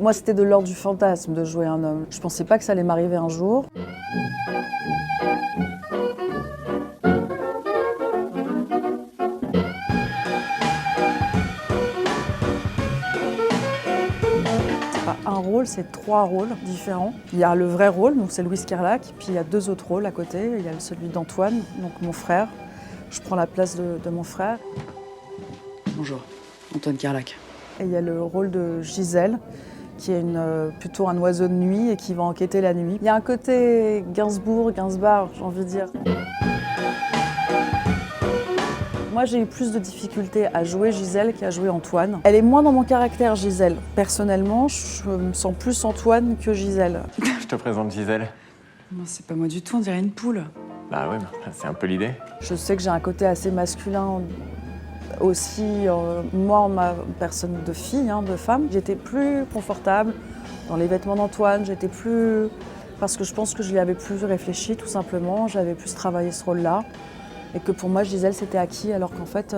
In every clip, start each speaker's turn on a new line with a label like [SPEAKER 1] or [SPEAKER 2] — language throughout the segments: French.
[SPEAKER 1] Moi, c'était de l'ordre du fantasme de jouer un homme. Je pensais pas que ça allait m'arriver un jour. C'est pas un rôle, c'est 3 rôles différents. Il y a le vrai rôle, donc c'est Louis Kerlach, puis il y a 2 autres rôles à côté. Il y a celui d'Antoine, donc mon frère. Je prends la place de mon frère.
[SPEAKER 2] Bonjour, Antoine Kerlach.
[SPEAKER 1] Et il y a le rôle de Gisèle, qui est plutôt un oiseau de nuit et qui va enquêter la nuit. Il y a un côté Gainsbourg, j'ai envie de dire. Moi, j'ai eu plus de difficultés à jouer Gisèle qu'à jouer Antoine. Elle est moins dans mon caractère, Gisèle. Personnellement, je me sens plus Antoine que Gisèle.
[SPEAKER 3] Je te présente Gisèle.
[SPEAKER 2] Non, c'est pas moi du tout, on dirait une poule.
[SPEAKER 3] Bah oui, c'est un peu l'idée.
[SPEAKER 1] Je sais que j'ai un côté assez masculin aussi, moi, en ma personne de fille, de femme. J'étais plus confortable dans les vêtements d'Antoine, j'étais plus... Parce que je pense que je l'y avais plus réfléchi, tout simplement. J'avais plus travaillé ce rôle-là. Et que pour moi, Gisèle, c'était acquis, alors qu'en fait,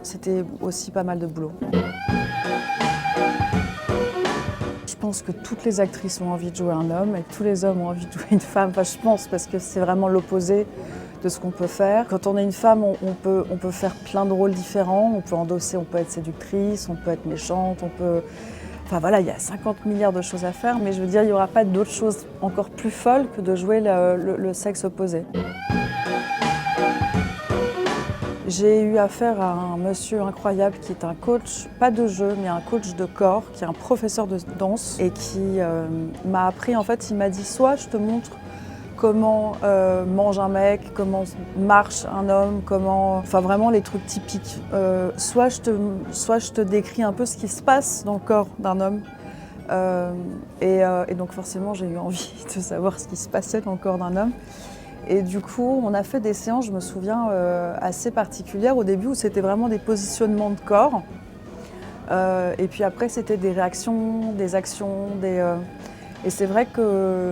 [SPEAKER 1] c'était aussi pas mal de boulot. Je pense que toutes les actrices ont envie de jouer un homme et que tous les hommes ont envie de jouer une femme. Enfin, je pense, parce que c'est vraiment l'opposé de ce qu'on peut faire. Quand on est une femme, on peut faire plein de rôles différents. On peut endosser, on peut être séductrice, on peut être méchante, on peut... Enfin voilà, il y a 50 milliards de choses à faire, mais je veux dire, il n'y aura pas d'autre chose encore plus folle que de jouer le sexe opposé. J'ai eu affaire à un monsieur incroyable qui est un coach, pas de jeu, mais un coach de corps, qui est un professeur de danse et qui m'a appris, en fait, il m'a dit soit je te montre comment mange un mec, comment marche un homme, enfin vraiment les trucs typiques. Soit je te décris un peu ce qui se passe dans le corps d'un homme. Et donc forcément j'ai eu envie de savoir ce qui se passait dans le corps d'un homme. Et du coup, on a fait des séances, je me souviens, assez particulières au début où c'était vraiment des positionnements de corps. Et puis après, c'était des réactions, des actions, et c'est vrai que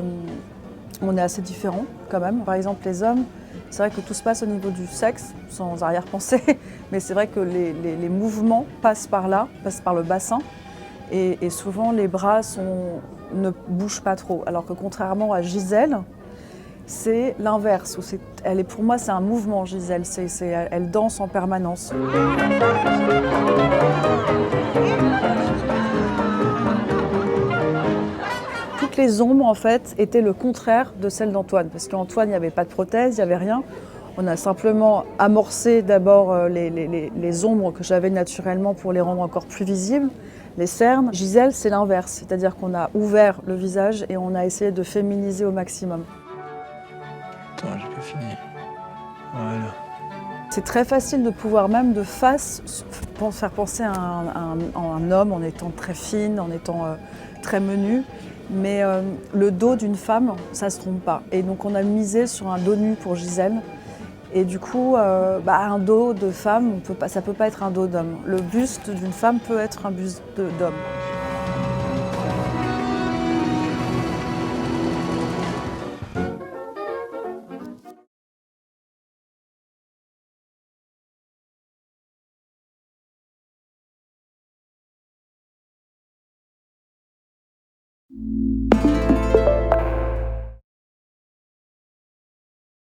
[SPEAKER 1] on est assez différents quand même. Par exemple, les hommes, c'est vrai que tout se passe au niveau du sexe, sans arrière-pensée, mais c'est vrai que les mouvements passent par là, passent par le bassin, et souvent les bras ne bougent pas trop. Alors que contrairement à Gisèle, c'est l'inverse. Pour moi, c'est un mouvement, Gisèle. Elle danse en permanence. Toutes les ombres, en fait, étaient le contraire de celles d'Antoine. Parce qu'Antoine, il n'y avait pas de prothèse, il n'y avait rien. On a simplement amorcé d'abord les ombres que j'avais naturellement pour les rendre encore plus visibles, les cernes. Gisèle, c'est l'inverse. C'est-à-dire qu'on a ouvert le visage et on a essayé de féminiser au maximum.
[SPEAKER 3] Attends, j'ai pas fini. Voilà.
[SPEAKER 1] C'est très facile de pouvoir même de face faire penser à un homme en étant très fine, en étant très menu. Mais le dos d'une femme, ça ne se trompe pas. Et donc on a misé sur un dos nu pour Gisèle. Et du coup, un dos de femme, ça ne peut pas être un dos d'homme. Le buste d'une femme peut être un buste d'homme.